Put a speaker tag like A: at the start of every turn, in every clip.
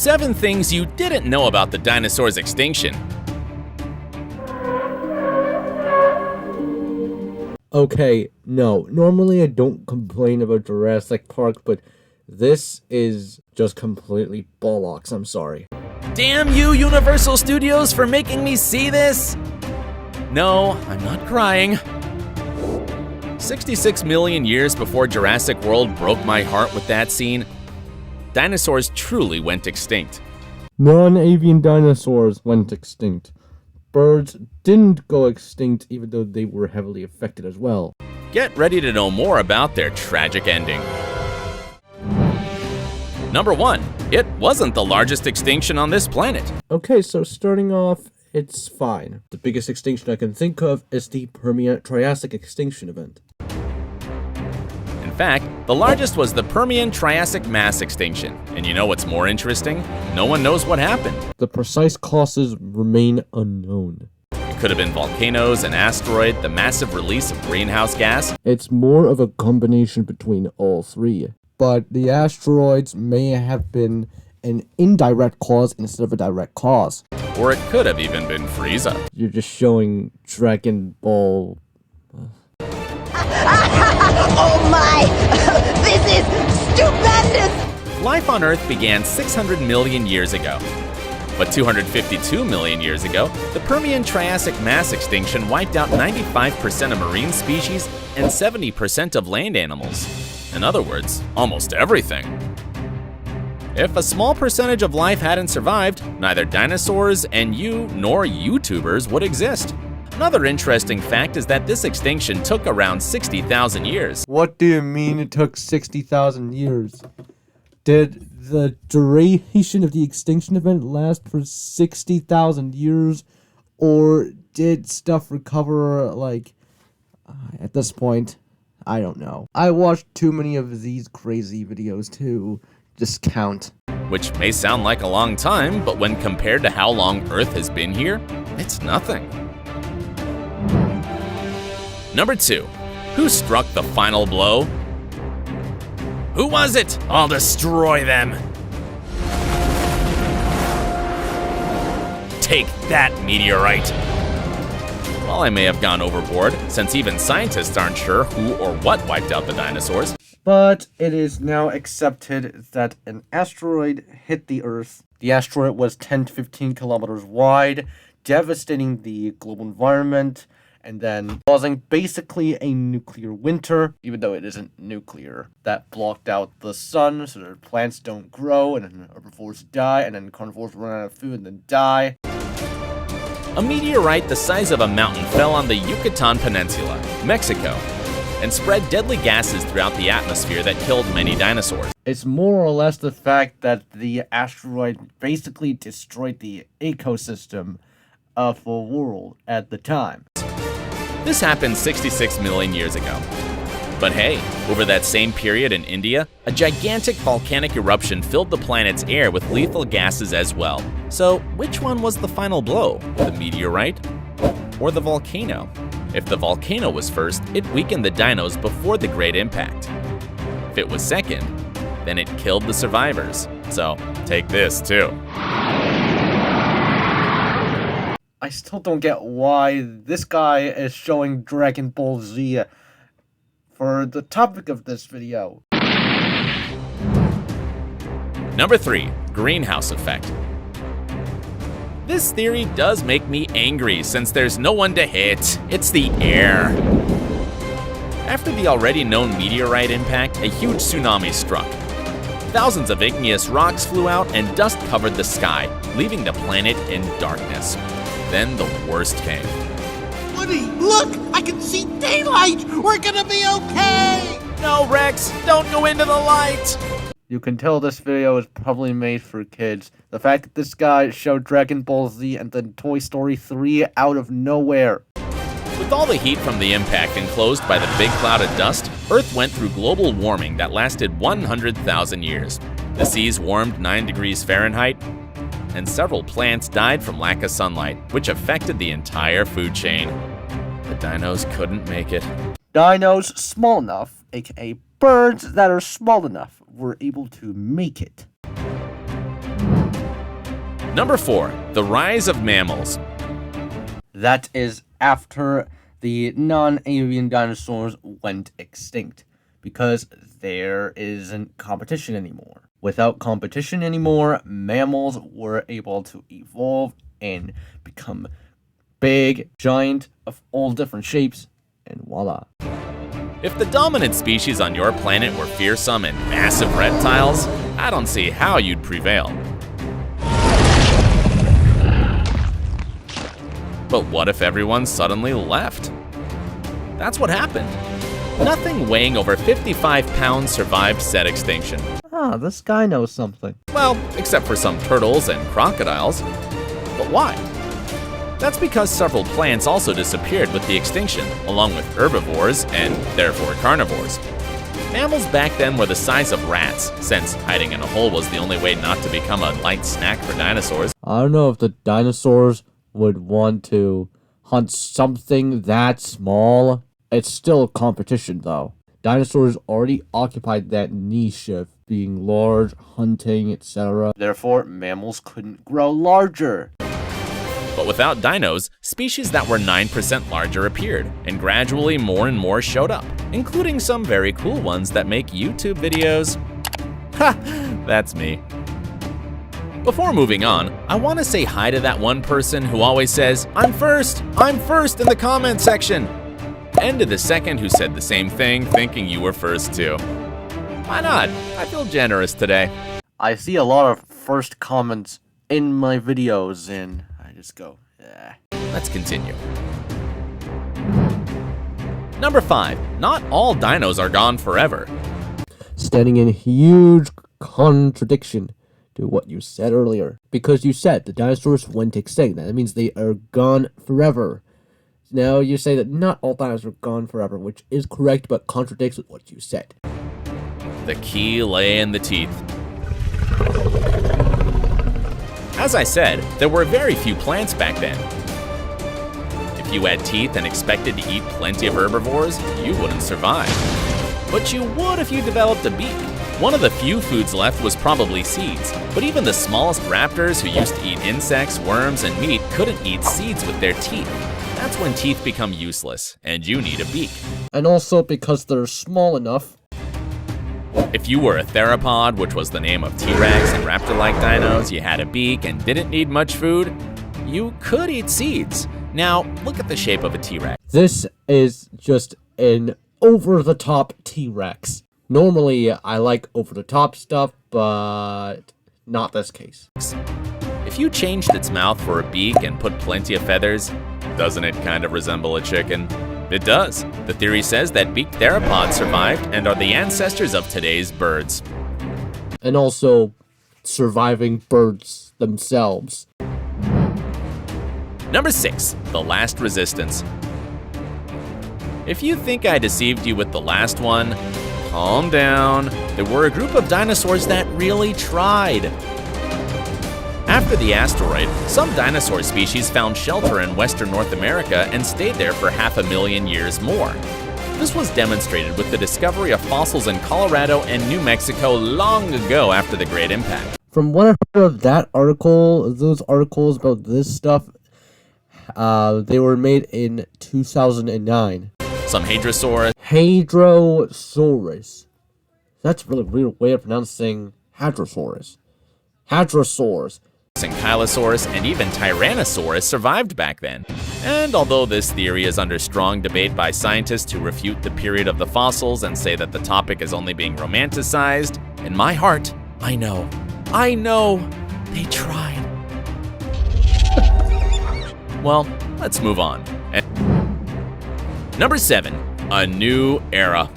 A: 7 things you didn't know about the dinosaurs' extinction.
B: Okay, no, normally I don't complain about Jurassic Park, but this is just completely bollocks, I'm sorry.
A: Damn you, Universal Studios, for making me see this! No, I'm not crying. 66 million years before Jurassic World broke my heart with that scene, dinosaurs truly went extinct.
B: Non-avian dinosaurs went extinct. Birds didn't go extinct even though they were heavily affected as well.
A: Get ready to know more about their tragic ending. Number 1. It wasn't the largest extinction on this planet.
B: Okay, so starting off, it's fine. The biggest extinction I can think of is the Permian-Triassic extinction event.
A: In fact, the largest was the Permian-Triassic mass extinction. And you know what's more interesting? No one knows what happened.
B: The precise causes remain unknown.
A: It could have been volcanoes, an asteroid, the massive release of greenhouse gas.
B: It's more of a combination between all three. But the asteroids may have been an indirect cause instead of a direct cause.
A: Or it could have even been Frieza.
B: You're just showing Dragon Ball.
C: Oh my! This is stupendous!
A: Life on Earth began 600 million years ago. But 252 million years ago, the Permian-Triassic mass extinction wiped out 95% of marine species and 70% of land animals. In other words, almost everything. If a small percentage of life hadn't survived, neither dinosaurs and you nor YouTubers would exist. Another interesting fact is that this extinction took around 60,000 years.
B: What do you mean it took 60,000 years? Did the duration of the extinction event last for 60,000 years? Or did stuff recover, at this point? I don't know. I watched too many of these crazy videos to discount.
A: Which may sound like a long time, but when compared to how long Earth has been here, it's nothing. Number 2. Who struck the final blow? Who was it? I'll destroy them. Take that, meteorite. Well, I may have gone overboard, since even scientists aren't sure who or what wiped out the dinosaurs.
B: But it is now accepted that an asteroid hit the Earth. The asteroid was 10 to 15 kilometers wide, devastating the global environment, and then causing basically a nuclear winter, even though it isn't nuclear. That blocked out the sun, so that plants don't grow, and then herbivores die, and then carnivores run out of food and then die.
A: A meteorite the size of a mountain fell on the Yucatan Peninsula, Mexico, and spread deadly gases throughout the atmosphere that killed many dinosaurs.
B: It's more or less the fact that the asteroid basically destroyed the ecosystem of the world at the time.
A: This happened 66 million years ago. But hey, over that same period in India, a gigantic volcanic eruption filled the planet's air with lethal gases as well. So which one was the final blow? The meteorite or the volcano? If the volcano was first, it weakened the dinos before the Great Impact. If it was second, then it killed the survivors. So take this too.
B: I still don't get why this guy is showing Dragon Ball Z for the topic of this video.
A: Number 3. Greenhouse effect. This theory does make me angry since there's no one to hit. It's the air. After the already known meteorite impact, a huge tsunami struck. Thousands of igneous rocks flew out and dust covered the sky, leaving the planet in darkness. Then the worst came.
D: Woody, look! I can see daylight! We're gonna be okay!
A: No, Rex, don't go into the light!
B: You can tell this video is probably made for kids. The fact that this guy showed Dragon Ball Z and then Toy Story 3 out of nowhere.
A: With all the heat from the impact enclosed by the big cloud of dust, Earth went through global warming that lasted 100,000 years. The seas warmed 9 degrees Fahrenheit, and several plants died from lack of sunlight, which affected the entire food chain. The dinos couldn't make it.
B: Dinos small enough, aka birds that are small enough, were able to make it.
A: Number 4. The rise of mammals.
B: That is after the non-avian dinosaurs went extinct, because there isn't competition anymore. Without competition anymore, mammals were able to evolve and become big, giant, of all different shapes, and voila.
A: If the dominant species on your planet were fearsome and massive reptiles, I don't see how you'd prevail. But what if everyone suddenly left? That's what happened. Nothing weighing over 55 pounds survived said extinction.
B: Ah, this guy knows something.
A: Well, except for some turtles and crocodiles. But why? That's because several plants also disappeared with the extinction, along with herbivores and therefore carnivores. Mammals back then were the size of rats, since hiding in a hole was the only way not to become a light snack for dinosaurs.
B: I don't know if the dinosaurs would want to hunt something that small. It's still competition, though. Dinosaurs already occupied that niche of being large, hunting, etc. Therefore, mammals couldn't grow larger.
A: But without dinos, species that were 9% larger appeared, and gradually more and more showed up, including some very cool ones that make YouTube videos. Ha! That's me. Before moving on, I want to say hi to that one person who always says, I'm first in the comment section. And to the second who said the same thing, thinking you were first too. Why not? I feel generous today.
B: I see a lot of first comments in my videos, and I just go, eh.
A: Let's continue. Number 5. Not all dinos are gone forever.
B: Standing in huge contradiction to what you said earlier. Because you said the dinosaurs went extinct. That means they are gone forever. Now you say that not all dinosaurs are gone forever, which is correct but contradicts with what you said.
A: The key lay in the teeth. As I said, there were very few plants back then. If you had teeth and expected to eat plenty of herbivores, you wouldn't survive. But you would if you developed a beak. One of the few foods left was probably seeds, but even the smallest raptors who used to eat insects, worms, and meat couldn't eat seeds with their teeth. That's when teeth become useless, and you need a beak.
B: And also because they're small enough.
A: If you were a theropod, which was the name of T-Rex and raptor-like dinos, you had a beak and didn't need much food, you could eat seeds. Now, look at the shape of a T-Rex.
B: This is just an over-the-top T-Rex. Normally, I like over-the-top stuff, but not this case.
A: If you changed its mouth for a beak and put plenty of feathers, doesn't it kind of resemble a chicken? It does. The theory says that beaked theropods survived and are the ancestors of today's birds.
B: And also, surviving birds themselves.
A: Number 6. The Last Resistance. If you think I deceived you with the last one, calm down. There were a group of dinosaurs that really tried. After the asteroid, some dinosaur species found shelter in western North America and stayed there for 500,000 years more. This was demonstrated with the discovery of fossils in Colorado and New Mexico long ago after the Great Impact.
B: From what I heard of that article, those articles about this stuff, they were made in 2009.
A: Some Hadrosaurus.
B: Hadrosaurus. That's a really weird way of pronouncing Hadrosaurus. Hadrosaurs.
A: Ankylosaurus and even Tyrannosaurus survived back then. And although this theory is under strong debate by scientists who refute the period of the fossils and say that the topic is only being romanticized, in my heart, I know, they tried. Well, let's move on. Number 7, a new era.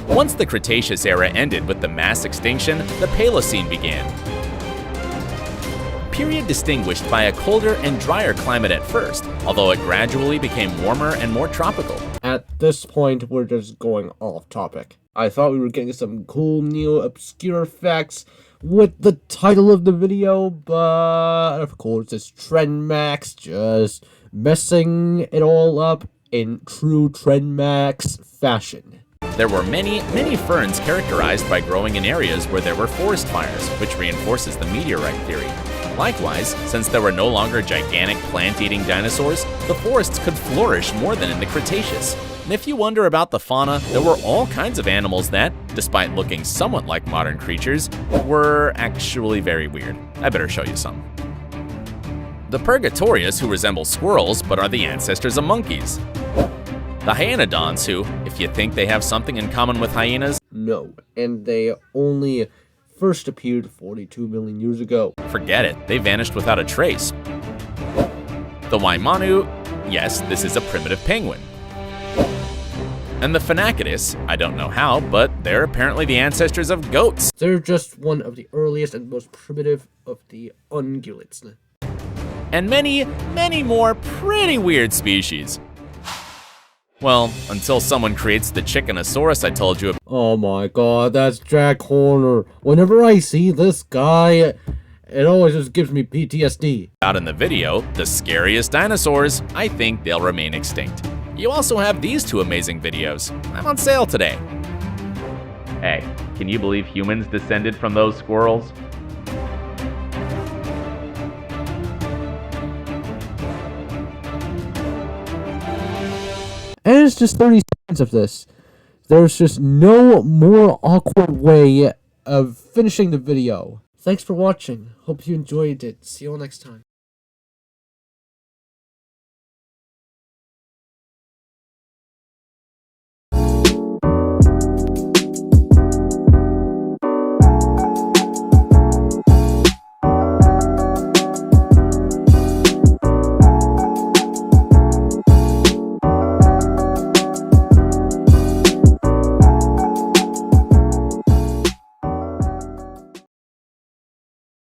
A: Once the Cretaceous era ended with the mass extinction, the Paleocene began. Period distinguished by a colder and drier climate at first, although it gradually became warmer and more tropical.
B: At this point, we're just going off topic. I thought we were getting some cool new obscure facts with the title of the video, but of course it's Trend Max just messing it all up in true Trend Max fashion.
A: There were many ferns characterized by growing in areas where there were forest fires, which reinforces the meteorite theory. Likewise, since there were no longer gigantic plant-eating dinosaurs, the forests could flourish more than in the Cretaceous. And if you wonder about the fauna, there were all kinds of animals that, despite looking somewhat like modern creatures, were actually very weird. I better show you some. The Purgatorius, who resemble squirrels but are the ancestors of monkeys. The Hyenodons, who, if you think they have something in common with hyenas,
B: No, and they only first appeared 42 million years ago.
A: forget it, they vanished without a trace. The Waimanu, yes, this is a primitive penguin. And the Phenacodus, I don't know how, but they're apparently the ancestors of goats.
B: They're just one of the earliest and most primitive of the ungulates.
A: And many more pretty weird species. Well, until someone creates the Chickenosaurus I told you about.
B: Oh my god, that's Jack Horner. Whenever I see this guy, it always just gives me PTSD.
A: Out in the video, the scariest dinosaurs, I think they'll remain extinct. You also have these two amazing videos. I'm on sale today. Hey, can you believe humans descended from those squirrels?
B: And it's just 30 seconds of this. There's just no more awkward way of finishing the video. Thanks for watching. Hope you enjoyed it. See you all next time.